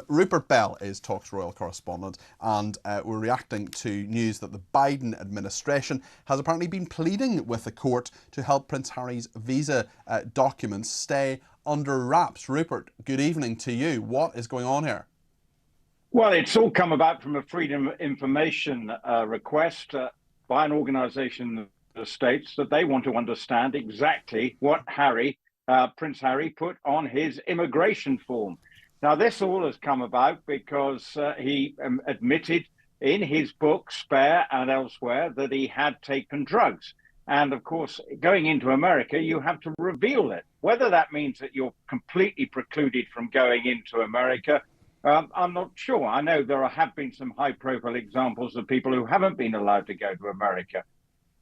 Rupert Bell is Talk's royal correspondent, and we're reacting to news that the Biden administration has apparently been pleading with the court to help Prince Harry's visa documents stay under wraps. Rupert, good evening to you. What is going on here? Well, it's all come about from a Freedom of Information request by an organisation that states that they want to understand exactly what Prince Harry put on his immigration form. Now, this all has come about because he admitted in his book, Spare, and elsewhere, that he had taken drugs. And of course, going into America, you have to reveal it. Whether that means that you're completely precluded from going into America, I'm not sure. I know there have been some high-profile examples of people who haven't been allowed to go to America.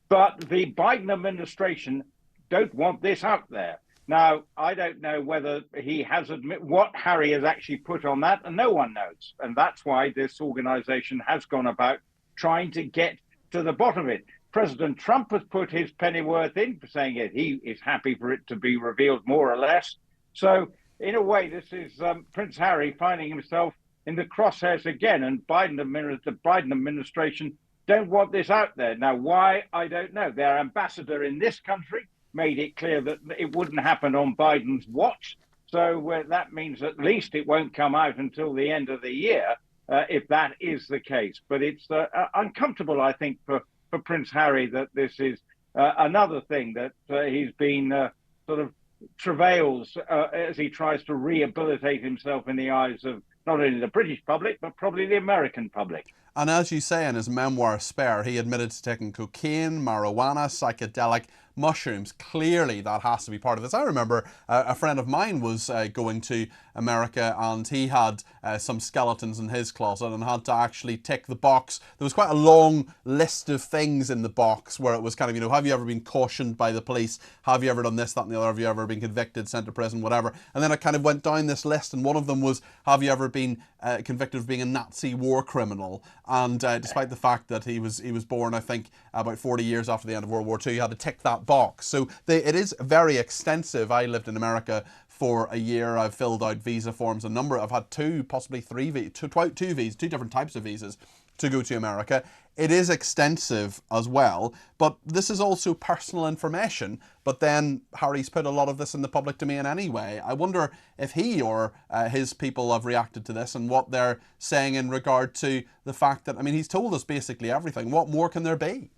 But the Biden administration don't want this out there. Now, I don't know whether he has admitted what Harry has actually put on that, and no one knows. And that's why this organization has gone about trying to get to the bottom of it. President Trump has put his pennyworth in, saying that he is happy for it to be revealed more or less. So, in a way, this is Prince Harry finding himself in the crosshairs again, and the Biden administration don't want this out there. Now, why? I don't know. Their ambassador in this country made it clear that it wouldn't happen on Biden's watch. So that means at least it won't come out until the end of the year, if that is the case. But it's uncomfortable, I think, for Prince Harry that this is another thing that he's been sort of travails as he tries to rehabilitate himself in the eyes of not only the British public, but probably the American public. And as you say in his memoir, Spare, he admitted to taking cocaine, marijuana, psychedelic, mushrooms. Clearly, that has to be part of this. I remember a friend of mine was going to America, and he had some skeletons in his closet and had to actually tick the box. There was quite a long list of things in the box where it was kind of, have you ever been cautioned by the police? Have you ever done this, that, and the other? Have you ever been convicted, sent to prison, whatever? And then it kind of went down this list, and one of them was, have you ever been convicted of being a Nazi war criminal? And despite the fact that he was born, I think, about 40 years after the end of World War II, he had to tick that box. So it is very extensive. I lived in America for a year. I've filled out visa forms, I've had two, possibly three, two different types of visas to go to America. It is extensive as well, but this is also personal information. But then Harry's put a lot of this in the public domain anyway. I wonder if he or his people have reacted to this and what they're saying in regard to the fact that, he's told us basically everything. What more can there be?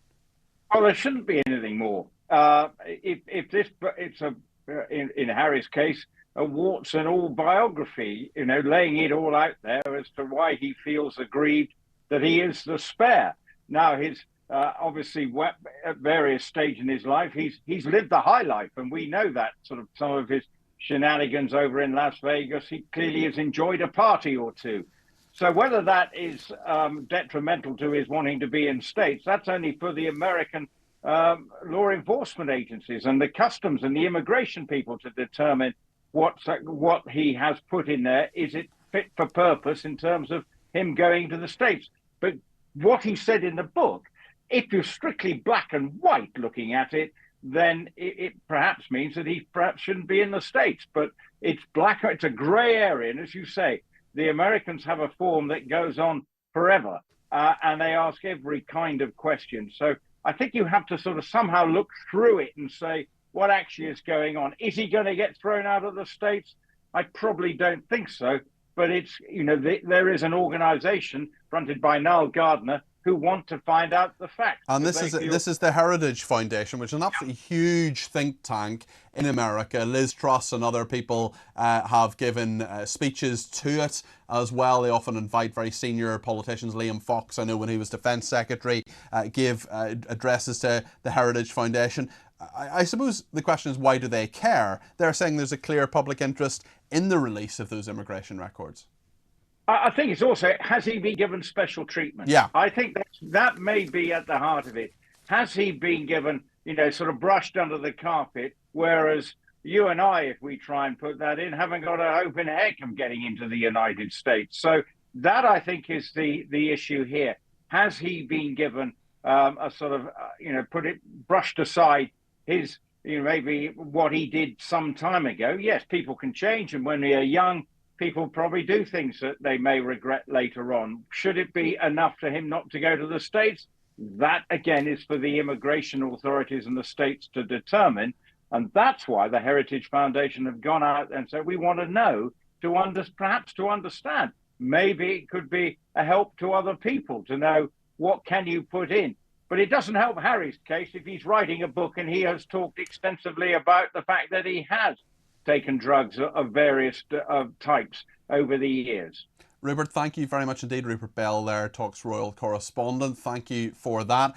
Well, there shouldn't be anything more. In Harry's case, a warts and all biography, laying it all out there as to why he feels aggrieved that he is the spare. Now, his obviously at various stages in his life, he's lived the high life, and we know that sort of some of his shenanigans over in Las Vegas, he clearly has enjoyed a party or two. So whether that is detrimental to his wanting to be in states, that's only for the American law enforcement agencies and the customs and the immigration people to determine what he has put in there. Is it fit for purpose in terms of him going to the States? But what he said in the book, if you're strictly black and white looking at it, then it perhaps means that he perhaps shouldn't be in the States. But it's a grey area. And as you say, the Americans have a form that goes on forever, and they ask every kind of question. So I think you have to sort of somehow look through it and say, what actually is going on? Is he going to get thrown out of the States? I probably don't think so. But it's, there is an organization fronted by Niall Gardner who want to find out the facts. And this is the Heritage Foundation, which is an absolutely huge think tank in America. Liz Truss and other people have given speeches to it as well. They often invite very senior politicians. Liam Fox, I know when he was Defence Secretary, gave addresses to the Heritage Foundation. I suppose the question is, why do they care? They're saying there's a clear public interest in the release of those immigration records. I think it's also, has he been given special treatment? Yeah. I think that may be at the heart of it. Has he been given, sort of brushed under the carpet, whereas you and I, if we try and put that in, haven't got a hope in heck of getting into the United States. So that, I think, is the issue here. Has he been given a sort of, brushed aside his, maybe what he did some time ago? Yes, people can change, and when we are young, people probably do things that they may regret later on. Should it be enough for him not to go to the States? That, again, is for the immigration authorities and the states to determine. And that's why the Heritage Foundation have gone out and said, we want to know, perhaps to understand. Maybe it could be a help to other people to know what can you put in. But it doesn't help Harry's case if he's writing a book and he has talked extensively about the fact that he has taken drugs of various types over the years. Rupert, thank you very much indeed. Rupert Bell there, Talks Royal correspondent. Thank you for that.